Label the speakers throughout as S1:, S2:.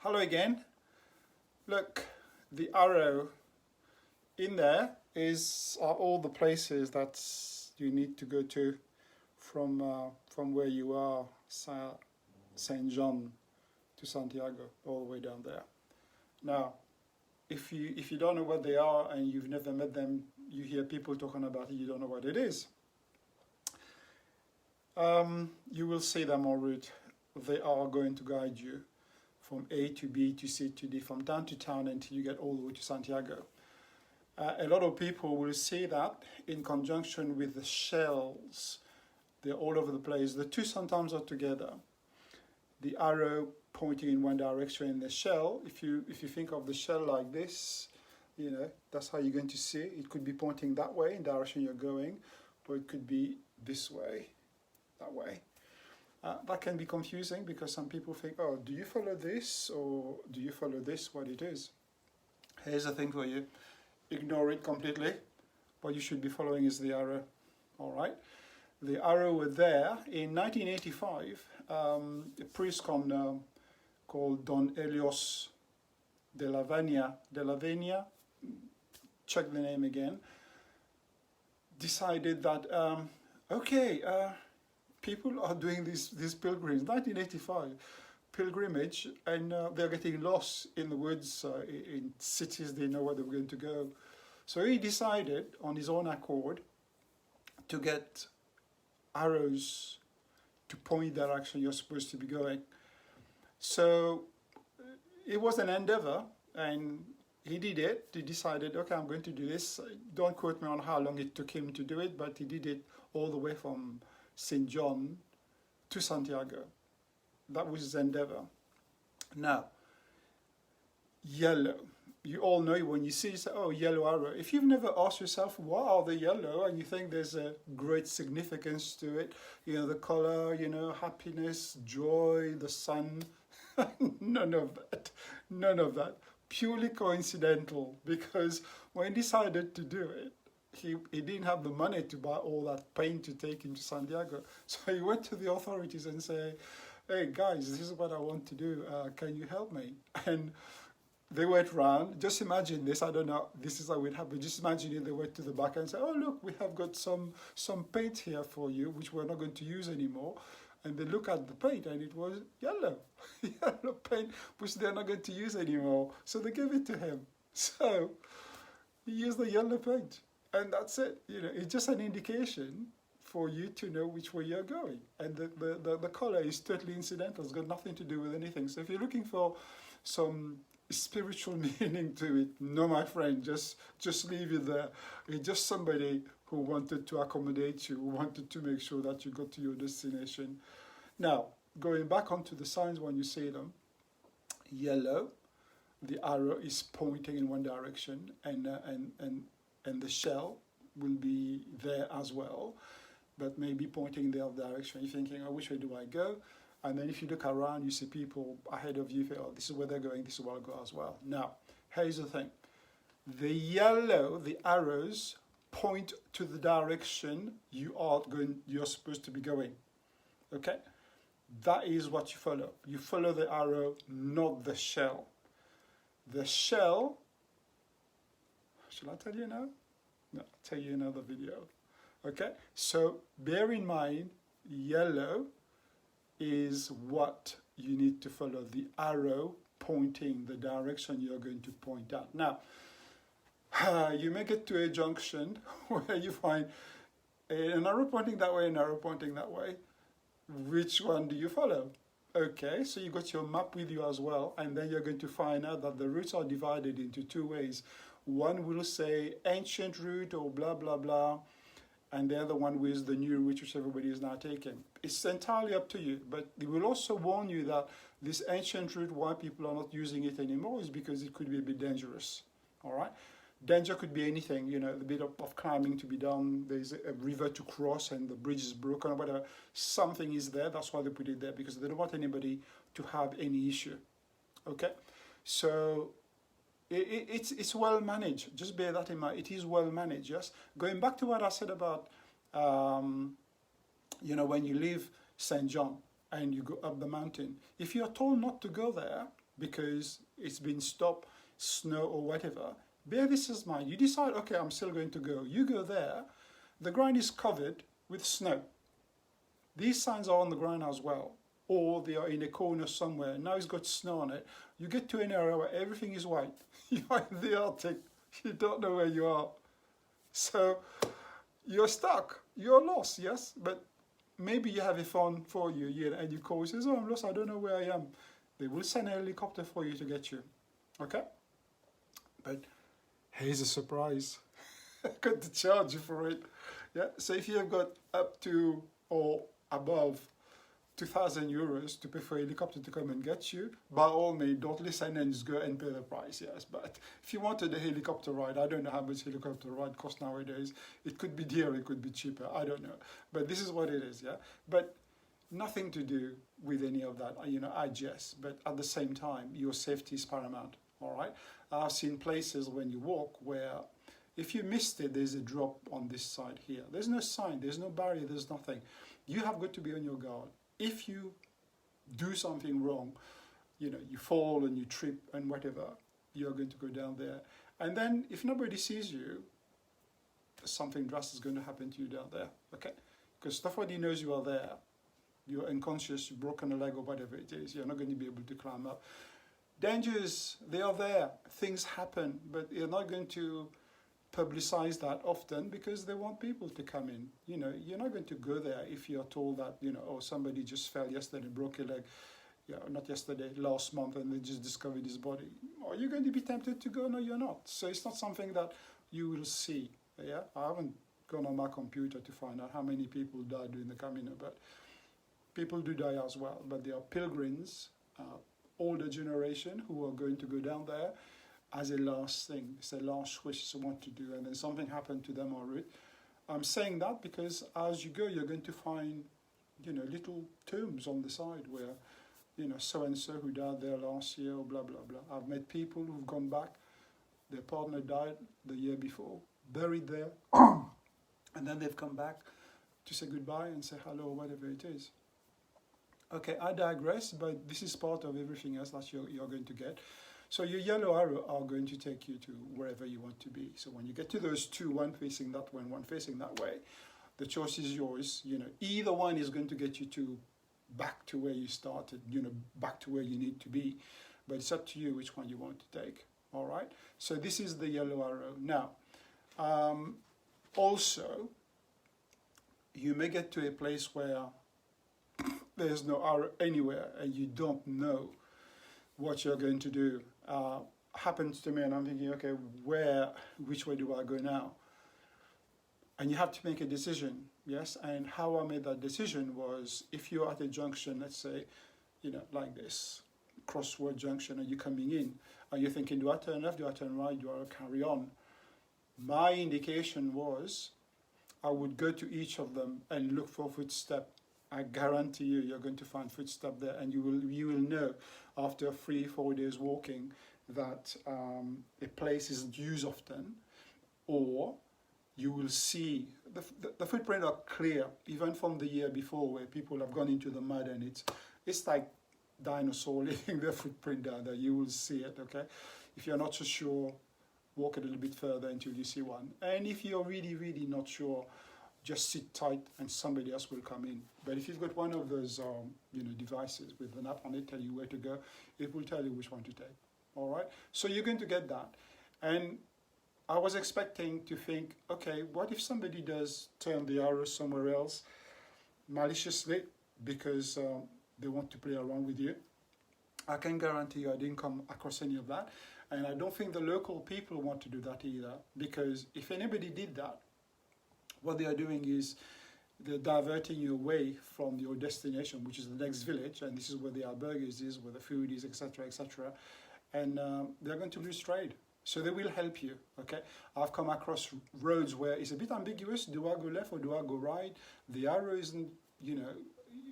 S1: Hello again. Look, the arrow in there are all the places that you need to go to from where you are, Saint John to Santiago, all the way down there. Now, if you don't know what they are and you've never met them, you hear people talking about it, you don't know what it is. You will see them en route. They are going to guide you from A to B to C to D, from town to town until you get all the way to Santiago. A lot of people will see that in conjunction with the shells. They're all over the place. The two sometimes are together. The arrow pointing in one direction in the shell. If you think of the shell like this, that's how you're going to see it. It could be pointing that way in the direction you're going, or it could be this way, that way. That can be confusing because some people think, oh, do you follow this or do you follow this, what it is? Here's the thing for you. Ignore it completely. What you should be following is the arrow, all right? The arrow was there in 1985. A priest called Don Elios de la Venia, check the name again, decided that, people are doing these pilgrims, 1985 pilgrimage, and they're getting lost in the woods, in cities they know where they were going to go. So he decided on his own accord to get arrows to point the direction you're supposed to be going. So it was an endeavor, and he did it. He decided, okay, I'm going to do this. Don't quote me on how long it took him to do it, but he did it all the way from St. John to Santiago. That was his endeavor. Now, yellow. You all know when you see, you say, oh, yellow arrow. If you've never asked yourself, why are they yellow? And you think there's a great significance to it, the color, happiness, joy, the sun. None of that. Purely coincidental, because when he decided to do it, he didn't have the money to buy all that paint to take into Santiago. So he went to the authorities and said, hey guys, this is what I want to do. Can you help me? And they went round. Just imagine this. I don't know. This is how it happened. Just imagine it. They went to the back and said, oh, look, we have got some paint here for you, which we're not going to use anymore. And they look at the paint and it was yellow. Yellow paint, which they're not going to use anymore. So they gave it to him. So he used the yellow paint. And that's it. It's just an indication for you to know which way you're going. And the color is totally incidental. It's got nothing to do with anything. So if you're looking for some spiritual meaning to it, no, my friend, just leave it there. It's just somebody who wanted to accommodate you, who wanted to make sure that you got to your destination. Now, going back onto the signs when you see them, yellow, the arrow is pointing in one direction, and the shell will be there as well, but maybe pointing in the other direction. You're thinking, oh, which way do I go? And then if you look around, you see people ahead of you, you think, oh, this is where they're going, this is where I'll go as well. Now, here's the thing. The yellow, the arrows, point to the direction you're supposed to be going. Okay? That is what you follow. You follow the arrow, not the shell. The shell, shall I tell you now? No, I'll tell you in another video. Okay? So bear in mind, yellow is what you need to follow. The arrow pointing the direction you're going to point at. Now, you may get to a junction where you find an arrow pointing that way, an arrow pointing that way. Which one do you follow? Okay, so you got your map with you as well, and then you're going to find out that the routes are divided into two ways. One will say ancient route or blah, blah, blah, and the other one is the new route which everybody is now taking. It's entirely up to you, but it will also warn you that this ancient route, why people are not using it anymore, is because it could be a bit dangerous, all right? Danger could be anything, a bit of climbing to be done, there's a river to cross and the bridge is broken or whatever. Something is there, that's why they put it there, because they don't want anybody to have any issue, okay? So it's well managed, just bear that in mind, it is well managed, yes? Going back to what I said about, when you leave St. John and you go up the mountain, if you're told not to go there, because it's been stopped, snow or whatever. Bear this in mind. You decide, okay, I'm still going to go. You go there, the ground is covered with snow. These signs are on the ground as well, or they are in a corner somewhere. Now it's got snow on it. You get to an area where everything is white. You're in the Arctic. You don't know where you are. So you're stuck. You're lost, yes? But maybe you have a phone for you, and you call and says, oh, I'm lost. I don't know where I am. They will send a helicopter for you to get you. Okay? But here's a surprise. I'm going to charge you for it. Yeah. So if you have got up to or above 2,000 euros to pay for a helicopter to come and get you, by all means, don't listen and just go and pay the price, yes. But if you wanted a helicopter ride, I don't know how much helicopter ride costs nowadays. It could be dear, it could be cheaper, I don't know. But this is what it is, yeah. But nothing to do with any of that, I jest. But at the same time, your safety is paramount, all right? I've seen places when you walk where if you missed it, there's a drop on this side here. There's no sign, there's no barrier, there's nothing. You have got to be on your guard. If you do something wrong, you fall and you trip and whatever, you're going to go down there. And then if nobody sees you, something drastic is going to happen to you down there, okay? Because nobody knows you are there. You're unconscious, you've broken a leg or whatever it is. You're not going to be able to climb up. Dangers, they are there. Things happen, but you're not going to publicize that often because they want people to come in. You're not going to go there if you're told that, oh, somebody just fell yesterday, broke a leg, not yesterday, last month, and they just discovered his body. Are you going to be tempted to go? No, you're not. So it's not something that you will see. Yeah, I haven't gone on my computer to find out how many people died during the Camino, but people do die as well. But there are pilgrims, older generation, who are going to go down there as a last thing. It's a last wish they want to do, and then something happened to them en route. I'm saying that because as you go, you're going to find, little tombs on the side where, so-and-so who died there last year or blah, blah, blah. I've met people who've gone back, their partner died the year before, buried there, and then they've come back to say goodbye and say hello or whatever it is. Okay, I digress, but this is part of everything else that you're going to get. So your yellow arrow are going to take you to wherever you want to be. So when you get to those two, one facing that way and one facing that way, the choice is yours. Either one is going to get you back to where you started, back to where you need to be. But it's up to you which one you want to take. All right. So this is the yellow arrow. Now, also, you may get to a place where there's no arrow anywhere and you don't know what you're going to do. Happens to me and I'm thinking, okay, which way do I go now? And you have to make a decision, yes? And how I made that decision was, if you're at a junction, let's say, like this, crossword junction, and you're coming in, and you're thinking, do I turn left, do I turn right, do I carry on? My indication was, I would go to each of them and look for footstep. I guarantee you're going to find footstep there, and you will know after 3-4 days walking that a place isn't used often, or you will see the footprints are clear, even from the year before, where people have gone into the mud and it's like dinosaur leaving their footprint down there. You will see it, okay? If you're not so sure, walk a little bit further until you see one. And if you're really, really not sure, just sit tight and somebody else will come in. But if you've got one of those devices with an app on it, tell you where to go, it will tell you which one to take. All right? So you're going to get that. And I was expecting to think, okay, what if somebody does turn the arrow somewhere else maliciously because they want to play around with you? I can guarantee you I didn't come across any of that. And I don't think the local people want to do that either, because if anybody did that, what they are doing is they're diverting you away from your destination, which is the next village, and this is where the albergues is, where the food is, etc., etc. And they're going to lose trade. So they will help you, okay? I've come across roads where it's a bit ambiguous. Do I go left or do I go right? The arrow isn't,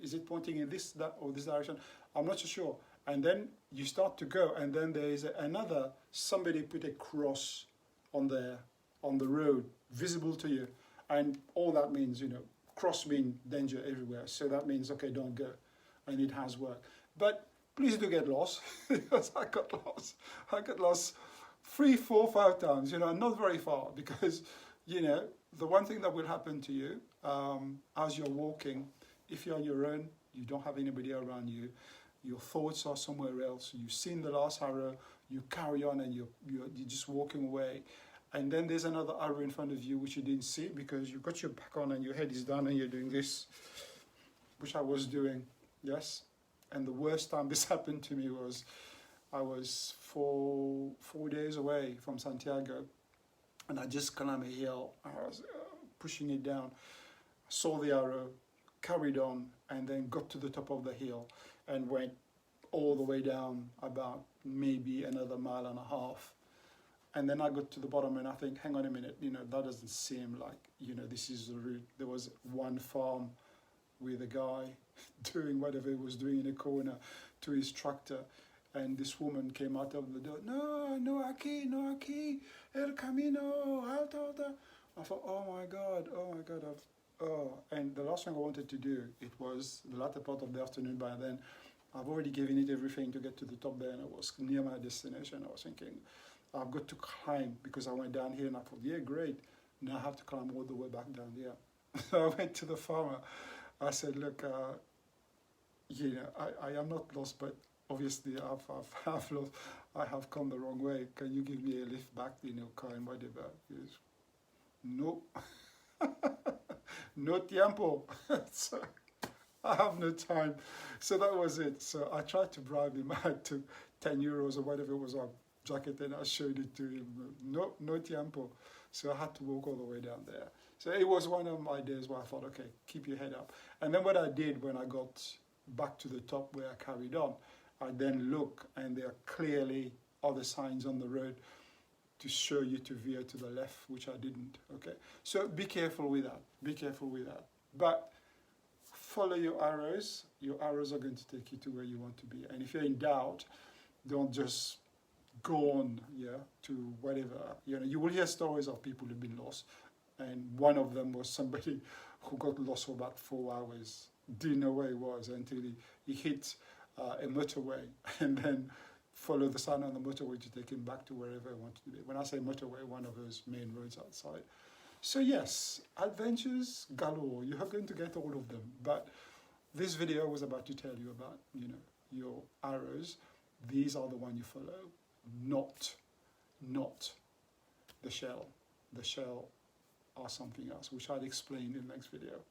S1: is it pointing in this, that, or this direction? I'm not so sure. And then you start to go, and then there is somebody put a cross on the road, visible to you. And all that means, cross means danger everywhere. So that means, okay, don't go. And it has worked. But please do get lost, because I got lost. I got lost 3, 4, 5 times, you know, not very far, because, you know, the one thing that will happen to you as you're walking, if you're on your own, you don't have anybody around you, your thoughts are somewhere else, you've seen the last arrow, you carry on and you're just walking away. And then there's another arrow in front of you which you didn't see because you've got your back on and your head is down and you're doing this, which I was doing, yes. And the worst time this happened to me was I was 4 days away from Santiago, and I just climbed a hill. I was pushing it down, saw the arrow, carried on, and then got to the top of the hill and went all the way down about maybe another 1.5 miles. And then I got to the bottom and I think, hang on a minute, you know, that doesn't seem like, you know, this is the route. There was one farm with a guy doing whatever he was doing in a corner to his tractor. And this woman came out of the door, no aquí, el camino, alto. I thought, oh my God, And the last thing I wanted to do, it was the latter part of the afternoon by then. I've already given it everything to get to the top there and I was near my destination. I was thinking, I've got to climb because I went down here and I thought, yeah, great. Now I have to climb all the way back down there. So I went to the farmer. I said, look, you know, I am not lost, but obviously I have come the wrong way. Can you give me a lift back in your car and whatever? He goes, no, no tiempo. So I have no time. So that was it. So I tried to bribe him. I took 10 euros or whatever it was on jacket and I showed it to him. No tiempo. So I had to walk all the way down there. So it was one of my days where I thought, okay, keep your head up. And then what I did when I got back to the top where I carried on, I then look and there are clearly other signs on the road to show you to veer to the left, which I didn't, okay? So be careful with that, be careful with that. But follow your arrows are going to take you to where you want to be. And if you're in doubt, don't just go on, yeah, to whatever. You know, you will hear stories of people who've been lost. And one of them was somebody who got lost for about 4 hours, didn't know where he was until he hit a motorway and then followed the sign on the motorway to take him back to wherever he wanted to be. When I say motorway, one of those main roads outside. So yes, adventures galore, you are going to get all of them. But this video was about to tell you about, you know, your arrows. These are the one you follow, not the shell. The shell are something else, which I'll explain in the next video.